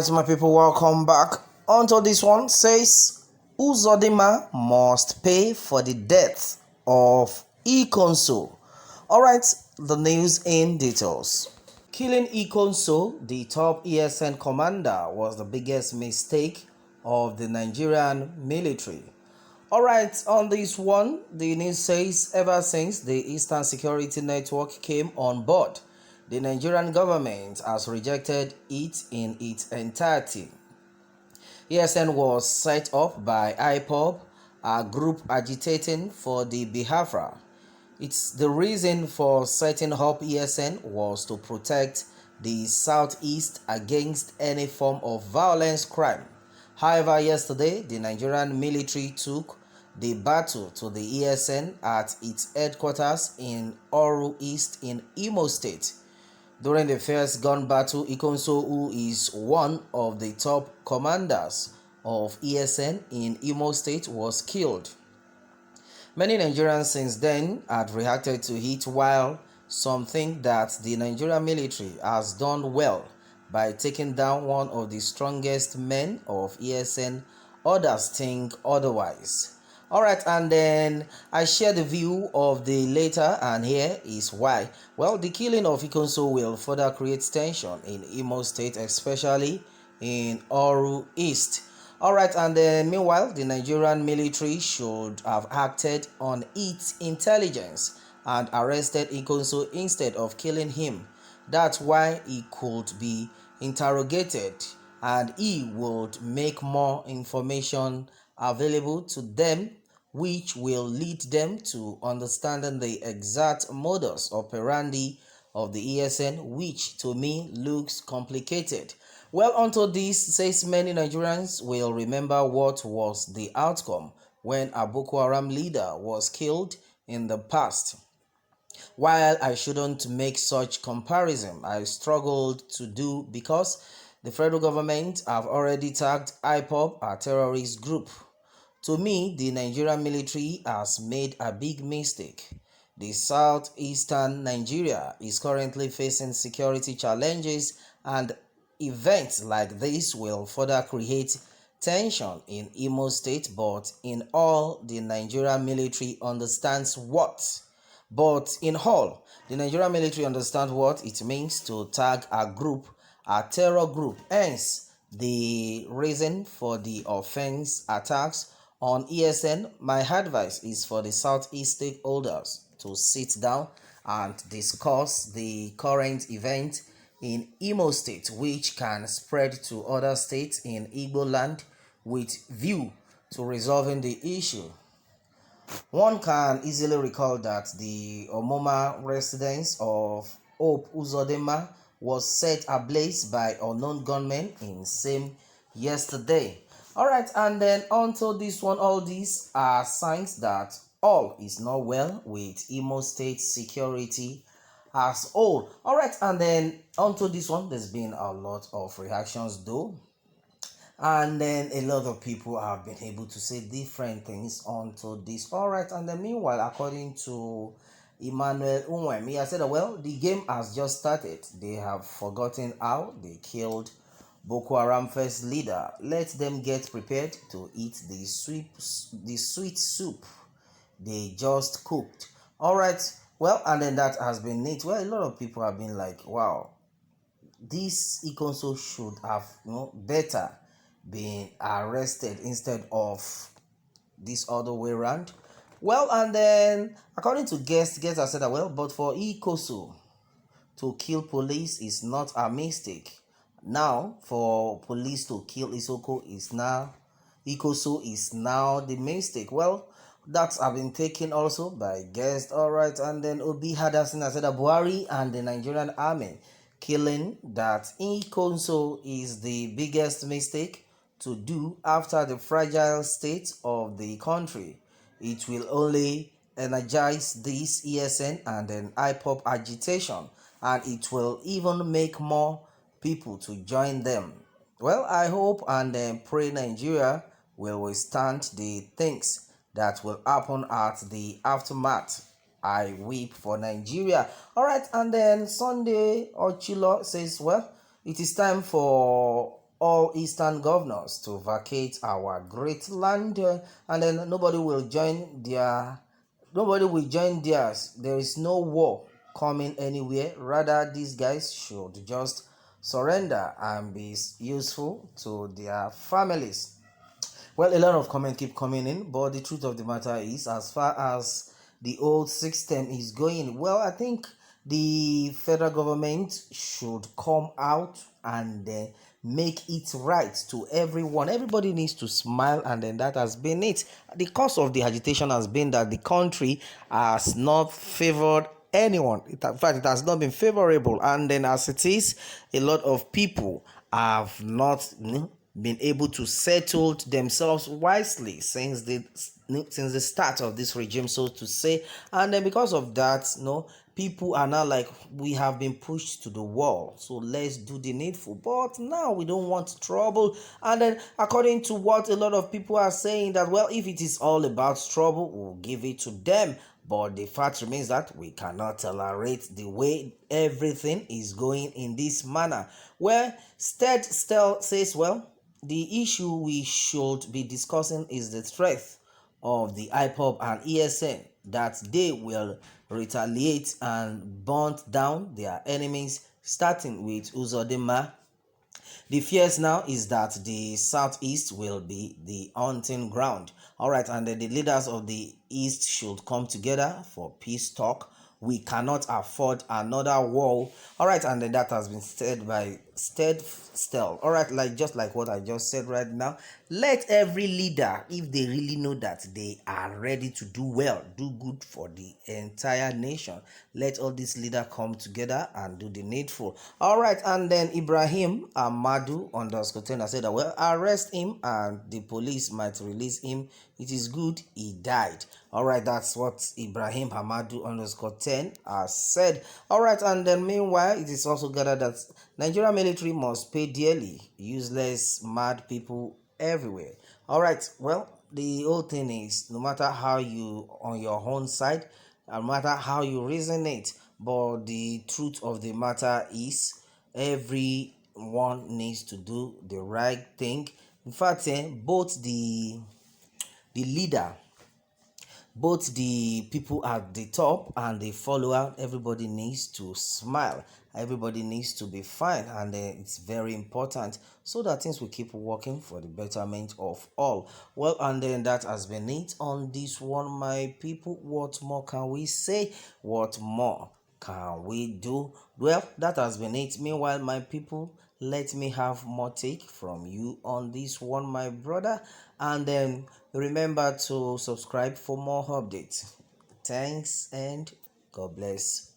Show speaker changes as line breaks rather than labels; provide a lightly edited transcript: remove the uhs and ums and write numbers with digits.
Alright, my people, welcome back. Onto this one says UZODINMA must pay for the death of IKONSO. Alright, the news in details. Killing IKONSO, the top ESN commander, was the biggest mistake of the Nigerian military. Alright, on this one, the news says ever since the Eastern Security Network came on board, the Nigerian government has rejected it in its entirety. ESN was set up by IPOB, a group agitating for the Biafra. It's the reason for setting up ESN was to protect the Southeast against any form of violence crime. However, yesterday, the Nigerian military took the battle to the ESN at its headquarters in Oru East in Imo State. During the first gun battle, IKONSO, who is one of the top commanders of ESN in Imo State, was killed. Many Nigerians since then had reacted to it, while some think that the Nigerian military has done well by taking down one of the strongest men of ESN. Others think otherwise. Alright, and then I share the view of the latter, and here is why. Well, the killing of IKONSO will further create tension in Imo State, especially in Oru East. Alright, and then meanwhile, the Nigerian military should have acted on its intelligence and arrested IKONSO instead of killing him. That's why he could be interrogated and he would make more information available to them, which will lead them to understanding the exact modus operandi of the ESN, which to me looks complicated. Well, onto this says many Nigerians will remember what was the outcome when a Boko Haram leader was killed in the past. While I shouldn't make such comparison, I struggled to do because the federal government have already tagged IPOB a terrorist group. To me, the Nigerian military has made a big mistake. The southeastern Nigeria is currently facing security challenges, and events like this will further create tension in Imo State, but in all, the Nigerian military understands what. But in all, the Nigerian military understands what it means to tag a group, a terror group. Hence, the reason for the offense attacks on ESN. My advice is for the Southeast stakeholders to sit down and discuss the current event in Imo State, which can spread to other states in Igbo land with view to resolving the issue. One can easily recall that the Omoma residence of Hope Uzodinma was set ablaze by unknown gunmen in same yesterday. Alright, and then onto this one, all these are signs that all is not well with Imo State security as whole. Alright, and then onto this one, there's been a lot of reactions though, and then a lot of people have been able to say different things onto this. Alright, and then meanwhile, according to Emmanuel Unwem, he has said, well, the game has just started. They have forgotten how they killed Boko Haram first leader. Let them get prepared to eat the sweet soup they just cooked. Alright, well, and then that has been it. Well, a lot of people have been like, wow, this IKONSO should have better been arrested instead of this other way around. Well, and then according to guests have said that, well, but for IKONSO to kill police is not a mistake. Now, for police to kill IKONSO is now the mistake. Well, that's have been taken also by guests. Alright, and then Obi Hadassah said that Buhari and the Nigerian army killing that IKONSO is the biggest mistake to do after the fragile state of the country. It will only energize this ESN and then IPOP agitation, and it will even make more people to join them. Well, I hope and pray Nigeria will withstand the things that will happen at the aftermath. I weep for Nigeria. Alright, and then Sunday Ochilo says, well, it is time for all eastern governors to vacate our great land, and then nobody will join theirs. There is no war coming anywhere. Rather, these guys should just surrender and be useful to their families. Well, a lot of comments keep coming in, but the truth of the matter is, as far as the old system is going, well, I think the federal government should come out and make it right to everyone. Everybody needs to smile, and then that has been it. The cause of the agitation has been that the country has not favored anyone. In fact, it has not been favorable, and then as it is, a lot of people have not been able to settle themselves wisely since the start of this regime, so to say. And then because of that, people are now like, we have been pushed to the wall, so let's do the needful. But now we don't want trouble. And then according to what a lot of people are saying, that well, if it is all about trouble, we'll give it to them. But the fact remains that we cannot tolerate the way everything is going in this manner. Where Stead still says, well, the issue we should be discussing is the threat of the IPOB and ESN, that they will retaliate and burn down their enemies, starting with UZODINMA. The fears now is that the southeast will be the hunting ground. All right, and then the leaders of the east should come together for peace talk. We cannot afford another war. All right, and then that has been said by Stead. All right, just like what I just said right now. Let every leader, if they really know that they are ready to do well, do good for the entire nation, let all these leaders come together and do the needful. All right, and then Ibrahim Amadu _10 said that, well, arrest him and the police might release him. It is good he died. All right, that's what Ibrahim Hamadu _10 has said. All right, and then meanwhile, it is also gathered that Nigeria military must pay dearly. Useless, mad people everywhere. All right, well, the whole thing is, no matter how you on your own side, no matter how you reason it, but the truth of the matter is, everyone needs to do the right thing. In fact, both the leader, both the people at the top and the follower, everybody needs to smile, everybody needs to be fine, and it's very important so that things will keep working for the betterment of all. Well, and then that has been it on this one, my people. What more can we say? What more can we do? Well, that has been it. Meanwhile, my people, let me have more take from you on this one, my brother, and then remember to subscribe for more updates. Thanks and God bless.